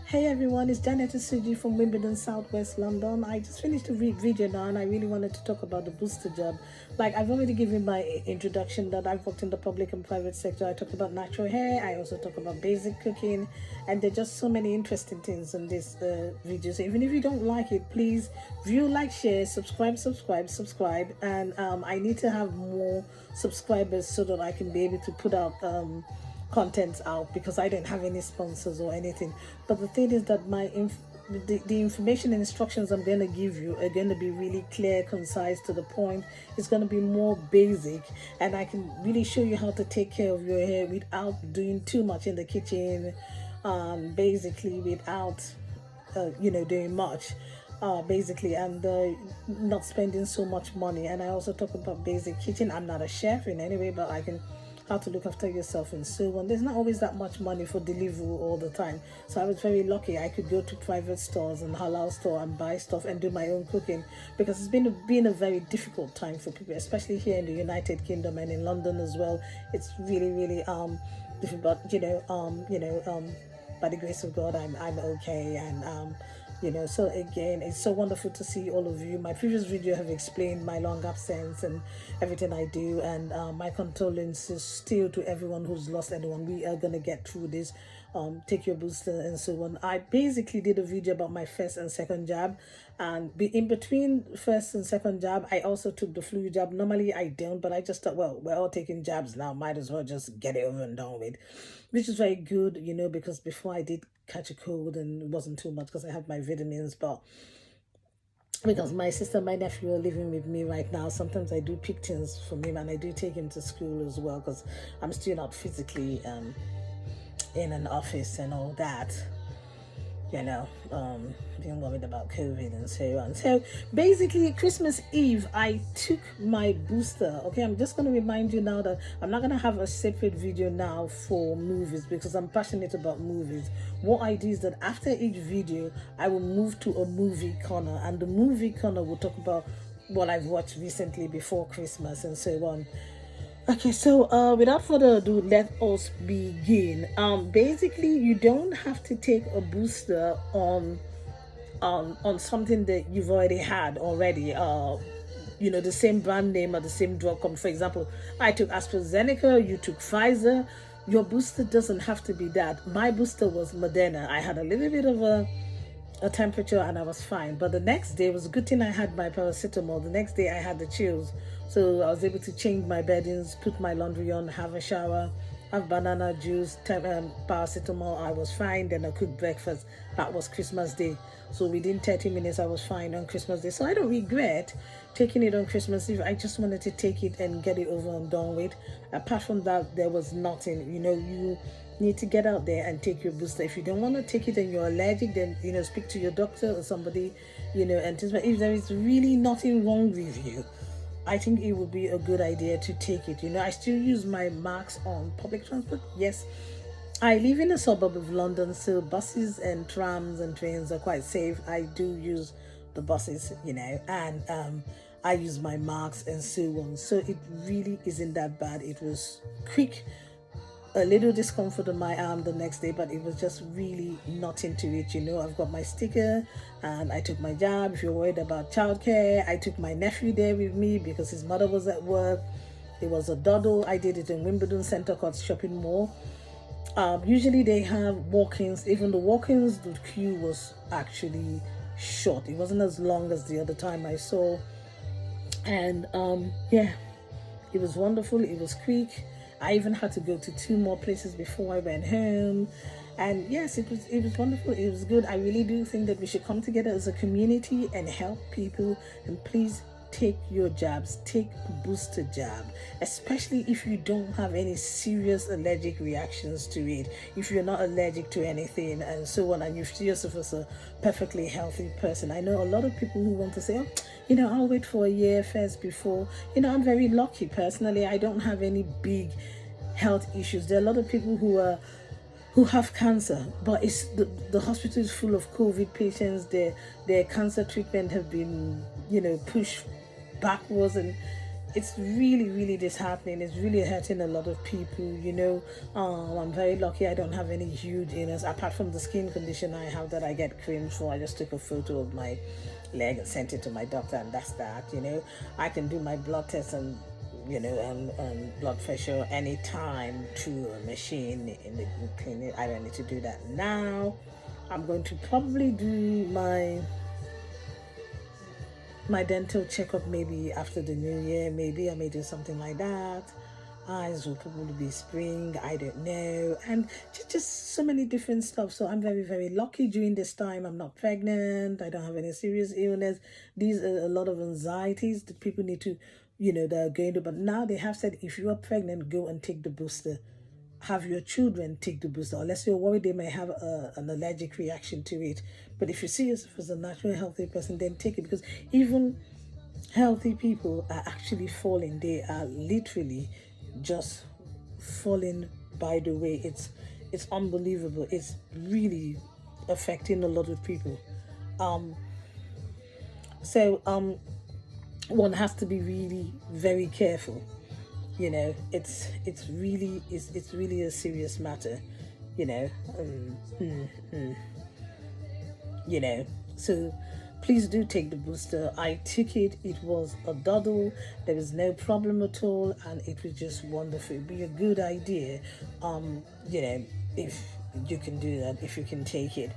Hey everyone, it's Janet Suji from Wimbledon, Southwest London. I just finished a video now and I really wanted to talk about the booster job. Like, I've already given my introduction that I've worked in the public and private sector. I talked about natural hair, I also talk about basic cooking, and there are just so many interesting things in this video. So even if you don't like it, please view, like, share, subscribe. And I need to have more subscribers so that I can be able to put out contents out, because I don't have any sponsors or anything. But the thing is that the information and instructions I'm going to give you are going to be really clear, concise, to the point. It's going to be more basic, and I can really show you how to take care of your hair without doing too much in the kitchen, basically without doing much, basically, and not spending so much money. And I also talk about basic kitchen. I'm not a chef in any way, but I can how to look after yourself and so on. There's not always that much money for delivery all the time, so I was very lucky. I could go to private stores and halal store and buy stuff and do my own cooking, because it's been a very difficult time for people, especially here in the United Kingdom and in London as well. It's really difficult, but by the grace of God, I'm okay. And so again, it's so wonderful to see all of you. My previous video have explained my long absence and everything I do, and my condolences still to everyone who's lost anyone. We are gonna get through this. Take your booster and so on. I basically did a video about my first and second jab, and in between first and second jab, I also took the flu jab. Normally I don't, but I just thought, well, we're all taking jabs now, might as well just get it over and done with, which is very good, because before I did catch a cold, and it wasn't too much because I have my vitamins. But because my sister, my nephew are living with me right now, sometimes I do pick things from him, and I do take him to school as well, because I'm still not physically in an office and all that, being worried about COVID and so on. So basically, Christmas Eve, I took my booster. Okay, I'm just going to remind you now that I'm not going to have a separate video now for movies, because I'm passionate about movies. What I do is that after each video, I will move to a movie corner, and the movie corner will talk about what I've watched recently before Christmas and so on. Okay, so without further ado, let us begin. Basically, you don't have to take a booster on something that you've already had already. The same brand name or the same drug. For example, I took AstraZeneca, you took Pfizer. Your booster doesn't have to be that. My booster was Moderna. I had a little bit of a temperature and I was fine. But the next day, it was a good thing I had my paracetamol. The next day I had the chills. So I was able to change my beddings, put my laundry on, have a shower, have banana juice, paracetamol. I was fine. Then I cooked breakfast. That was Christmas Day. So within 30 minutes, I was fine on Christmas Day. So I don't regret taking it on Christmas Eve. I just wanted to take it and get it over and done with. Apart from that, there was nothing. You need to get out there and take your booster. If you don't want to take it and you're allergic, then speak to your doctor or somebody, and if there is really nothing wrong with you, I think it would be a good idea to take it. I still use my marks on public transport. Yes, I live in a suburb of London, so buses and trams and trains are quite safe. I do use the buses, and I use my marks and so on. So it really isn't that bad. It was quick, a little discomfort on my arm the next day, but it was just really nothing to it. I've got my sticker and I took my jab. If you're worried about childcare, I took my nephew there with me because his mother was at work. It was a doddle. I did it in Wimbledon Centre Court Shopping Mall. Usually they have walk-ins. Even the walk-ins, the queue was actually short. It wasn't as long as the other time I saw. And it was wonderful. It was quick. I even had to go to 2 more places before I went home. And yes, it was wonderful. It was good. I really do think that we should come together as a community and help people. And please take your jabs. Take a booster jab, especially if you don't have any serious allergic reactions to it. If you're not allergic to anything and so on, and you see yourself as a perfectly healthy person. I know a lot of people who want to say, I'll wait for a year first before. I'm very lucky personally. I don't have any big health issues. There are a lot of people who have cancer, but it's the hospital is full of COVID patients. Their cancer treatment have been pushed backwards, and it's really, really disheartening. It's really hurting a lot of people, I'm very lucky I don't have any huge illness apart from the skin condition I have that I get cream for. I just took a photo of my leg and sent it to my doctor, and that's that. I can do my blood test and and blood pressure anytime through a machine in the clinic. I don't need to do that now. I'm going to probably do my dental checkup maybe after the new year. Maybe I may do something like that. Eyes will probably be spring, I don't know. And just so many different stuff. So I'm very, very lucky during this time. I'm not pregnant. I don't have any serious illness. These are a lot of anxieties that people need to, they're going to. But now they have said, if you are pregnant, go and take the booster. Have your children take the booster, unless you're worried they may have an allergic reaction to it. But if you see yourself as a natural healthy person, then take it, because even healthy people are actually falling. They are literally just falling by the way. It's unbelievable. It's really affecting a lot of people. So one has to be really very careful. It's really a serious matter. you know you know so please do take the booster. I took it. It was a doddle. There was no problem at all, and it was just wonderful. It'd be a good idea, if you can do that, if you can take it.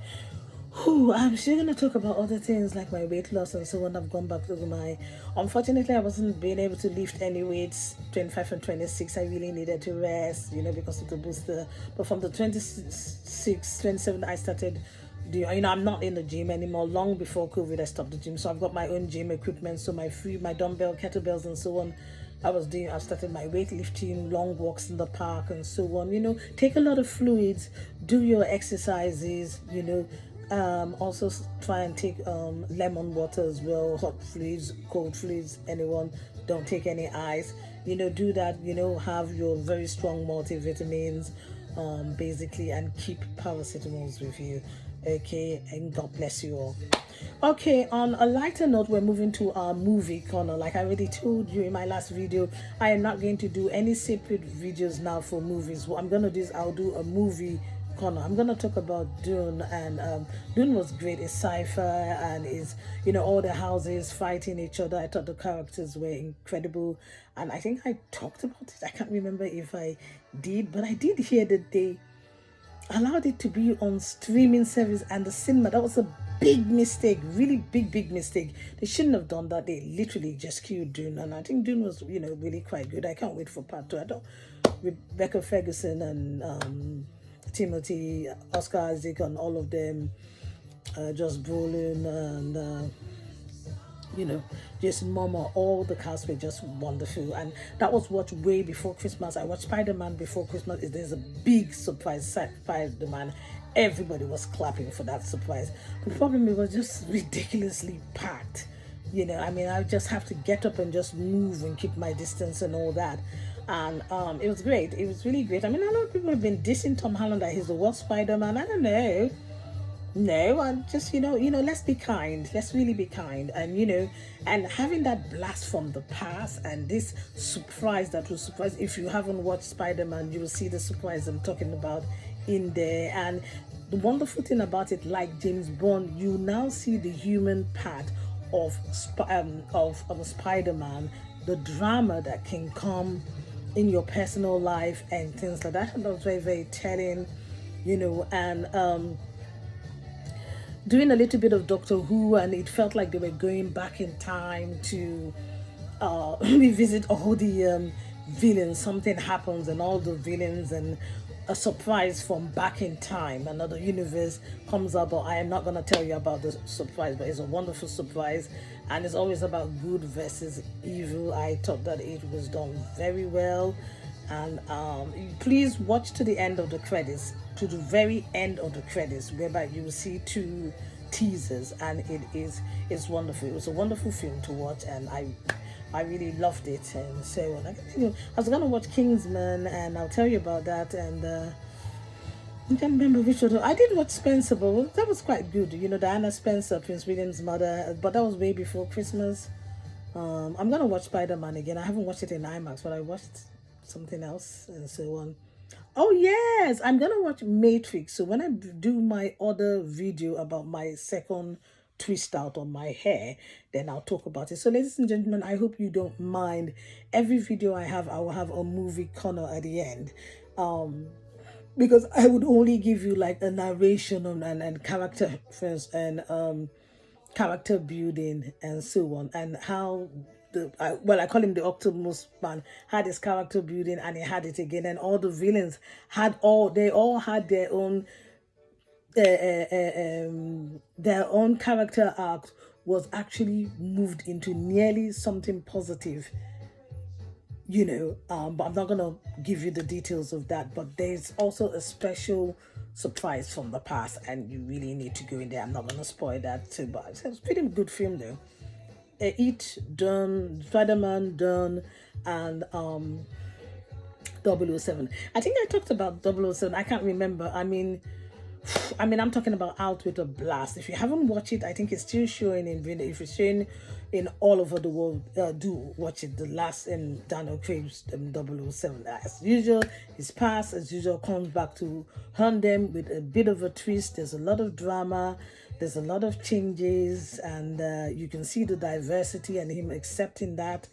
I'm still going to talk about other things like my weight loss and so on. I've gone back to unfortunately I wasn't being able to lift any weights 25 and 26. I really needed to rest, because of the booster. But from the 26, 27, I started doing, I'm not in the gym anymore. Long before COVID, I stopped the gym. So I've got my own gym equipment. So my dumbbell, kettlebells and so on. I started my weightlifting, long walks in the park and so on. Take a lot of fluids, do your exercises, also try and take lemon water as well, hot fluids, cold fluids, anyone. Don't take any ice. Do that, have your very strong multivitamins, basically, and keep paracetamols with you. Okay, and God bless you all. Okay, on a lighter note, we're moving to our movie corner. Like I already told you in my last video, I am not going to do any separate videos now for movies. What I'm going to do is I'll do a movie corner. I'm going to talk about Dune, and Dune was great. It's sci-fi and is, all the houses fighting each other. I thought the characters were incredible, and I think I talked about it. I can't remember if I did, but I did hear that they allowed it to be on streaming service and the cinema. That was a big mistake, really big mistake. They shouldn't have done that. They literally just killed Dune, and I think Dune was, really quite good. I can't wait for part 2. I don't. Rebecca Ferguson and Timothy, Oscar Isaac, and all of them, Josh Brolin, and Jason Momoa, all the cast were just wonderful. And that was watched way before Christmas. I watched Spider-Man before Christmas. There's a big surprise, Spider-Man. Everybody was clapping for that surprise. The problem, it was just ridiculously packed. I just have to get up and just move and keep my distance and all that. And it was great. It was really great. I know people have been dissing Tom Holland that he's the worst Spider-Man. I don't know. No, I'm just, let's be kind. Let's really be kind. And, and having that blast from the past and this surprise that will surprise. If you haven't watched Spider-Man, you will see the surprise I'm talking about in there. And the wonderful thing about it, like James Bond, you now see the human part of a Spider-Man, the drama that can come in your personal life and things like that. And that was very, very telling, and doing a little bit of Doctor Who, and it felt like they were going back in time to revisit all the villains. Something happens and all the villains, and a surprise from back in time, another universe comes up. But I am not going to tell you about the surprise, but it's a wonderful surprise, and it's always about good versus evil. I thought that it was done very well. And please watch to the end of the credits, to the very end of the credits, whereby you will see 2 teasers, and it's wonderful. It was a wonderful film to watch, and I really loved it. And so I was gonna watch Kingsman, and I'll tell you about that. And I can't remember which other. I did watch Spencer, but that was quite good. Diana Spencer, Prince William's mother, but that was way before Christmas. I'm gonna watch Spider-Man again. I haven't watched it in IMAX, but I watched something else and so on. Oh yes, I'm gonna watch Matrix. So when I do my other video about my second twist out on my hair, then I'll talk about it. So ladies and gentlemen, I hope you don't mind. Every video I have, I will have a movie corner at the end. Because I would only give you like a narration on and character first and character building and so on, and how I call him the Optimus Man, had his character building and he had it again, and all the villains they all had their own character arc was actually moved into nearly something positive, but I'm not gonna give you the details of that. But there's also a special surprise from the past, and you really need to go in there. I'm not gonna spoil that too, but it's a pretty good film though. It done, Spider-Man done, and 007. I think I talked about 007. I can't remember. I'm talking about Out with a Blast. If you haven't watched it, I think it's still showing in video. If it's showing in all over the world, do watch it. The last in Daniel Craig's 007. As usual, his past, as usual, comes back to haunt them with a bit of a twist. There's a lot of drama. There's a lot of changes, and you can see the diversity and him accepting that.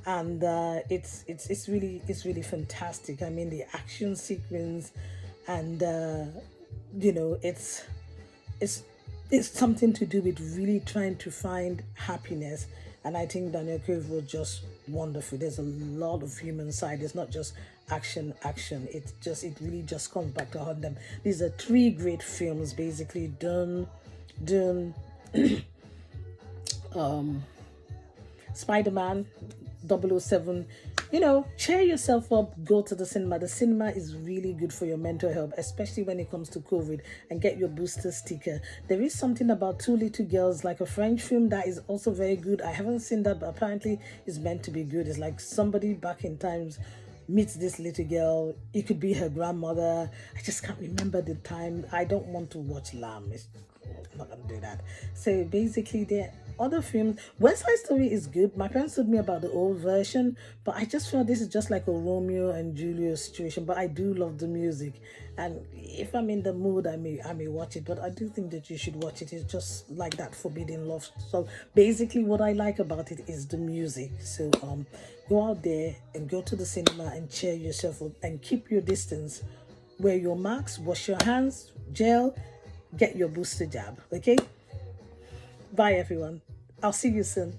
And it's really fantastic. I mean, the action sequence and it's something to do with really trying to find happiness, and I think Daniel Craig was just wonderful. There's a lot of human side. It's not just action. It really just comes back to haunt them. These are three great films basically done Spider-Man, 007. Cheer yourself up, go to the cinema. The cinema is really good for your mental health, especially when it comes to COVID, and get your booster sticker. There is something about Two Little Girls, like a French film that is also very good. I haven't seen that, but apparently it's meant to be good. It's like somebody back in times meets this little girl. It could be her grandmother. I just can't remember the time. I don't want to watch Lamb. I'm not gonna do that. So basically, there are other films. West Side Story is good. My parents told me about the old version, but I just feel this is just like a Romeo and Juliet situation. But I do love the music, and if I'm in the mood, I may watch it. But I do think that you should watch it. It's just like that forbidden love. So basically, what I like about it is the music. So go out there and go to the cinema and cheer yourself up and keep your distance. Wear your masks, wash your hands, gel, get your booster jab. Okay? Bye, everyone. I'll see you soon.